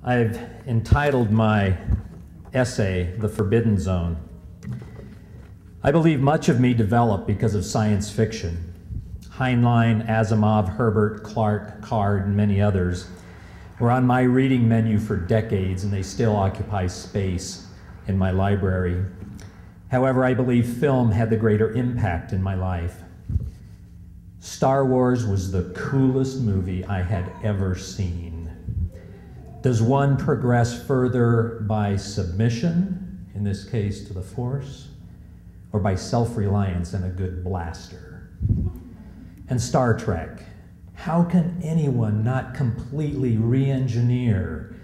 I've entitled my essay, The Forbidden Zone. I believe much of me developed because of science fiction. Heinlein, Asimov, Herbert, Clarke, Card, and many others were on my reading menu for decades, and they still occupy space in my library. However, I believe film had the greater impact in my life. Star Wars was the coolest movie I had ever seen. Does one progress further by submission, in this case to the Force, or by self-reliance and a good blaster? And Star Trek, how can anyone not completely re-engineer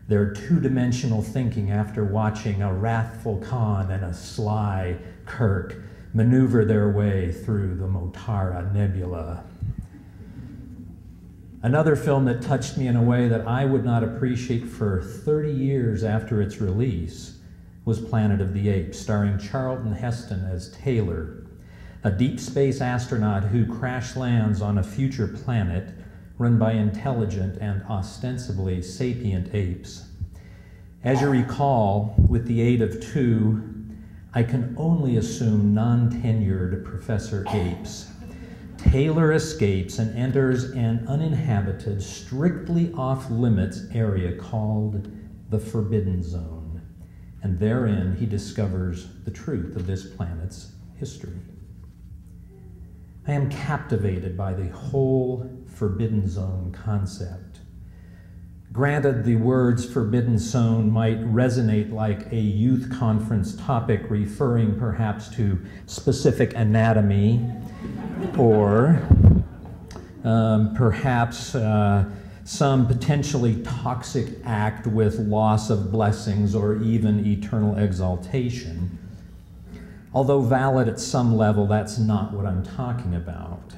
their two-dimensional thinking after watching a wrathful Khan and a sly Kirk maneuver their way through the Motara Nebula? Another film that touched me in a way that I would not appreciate for 30 years after its release was Planet of the Apes, starring Charlton Heston as Taylor, a deep space astronaut who crash lands on a future planet run by intelligent and ostensibly sapient apes. As you recall, with the aid of two, I can only assume non-tenured Professor Apes, Taylor escapes and enters an uninhabited, strictly off-limits area called the Forbidden Zone, and therein he discovers the truth of this planet's history. I am captivated by the whole Forbidden Zone concept. Granted, the words Forbidden Zone might resonate like a youth conference topic referring perhaps to specific anatomy, or perhaps some potentially toxic act with loss of blessings or even eternal exaltation. Although valid at some level, that's not what I'm talking about.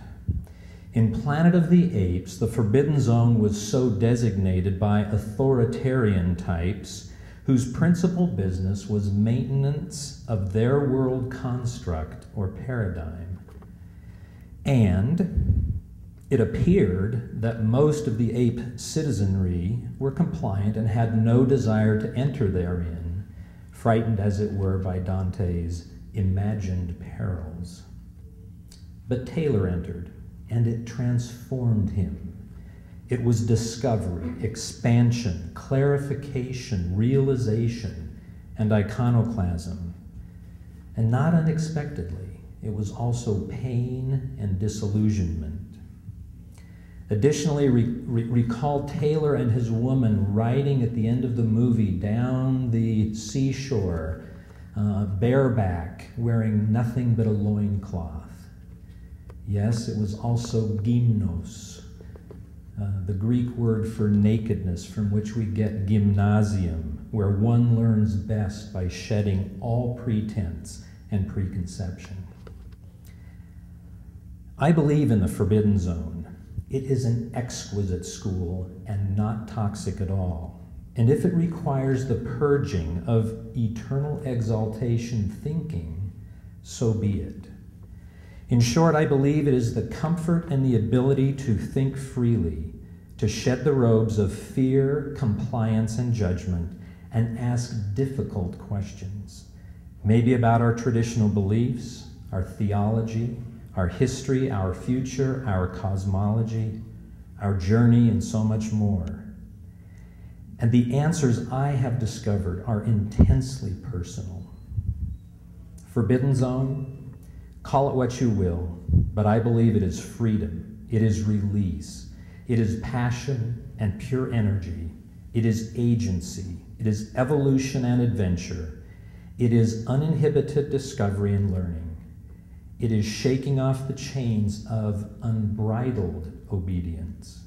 In Planet of the Apes, the Forbidden Zone was so designated by authoritarian types whose principal business was maintenance of their world construct or paradigm. And it appeared that most of the ape citizenry were compliant and had no desire to enter therein, frightened as it were by Dante's imagined perils. But Taylor entered, and it transformed him. It was discovery, expansion, clarification, realization, and iconoclasm. And not unexpectedly, it was also pain and disillusionment. Additionally, recall Taylor and his woman riding at the end of the movie down the seashore, bareback, wearing nothing but a loincloth. Yes, it was also gymnos, the Greek word for nakedness, from which we get gymnasium, where one learns best by shedding all pretense and preconception. I believe in the Forbidden Zone. It is an exquisite school and not toxic at all. And if it requires the purging of eternal exaltation thinking, so be it. In short, I believe it is the comfort and the ability to think freely, to shed the robes of fear, compliance, and judgment, and ask difficult questions, maybe about our traditional beliefs, our theology, our history, our future, our cosmology, our journey, and so much more. And the answers I have discovered are intensely personal. Forbidden Zone, call it what you will, but I believe it is freedom, it is release, it is passion and pure energy, it is agency, it is evolution and adventure, it is uninhibited discovery and learning. It is shaking off the chains of unbridled obedience.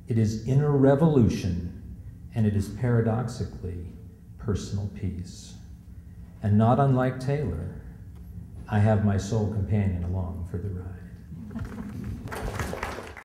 It is inner revolution, and it is paradoxically personal peace. And not unlike Taylor, I have my soul companion along for the ride.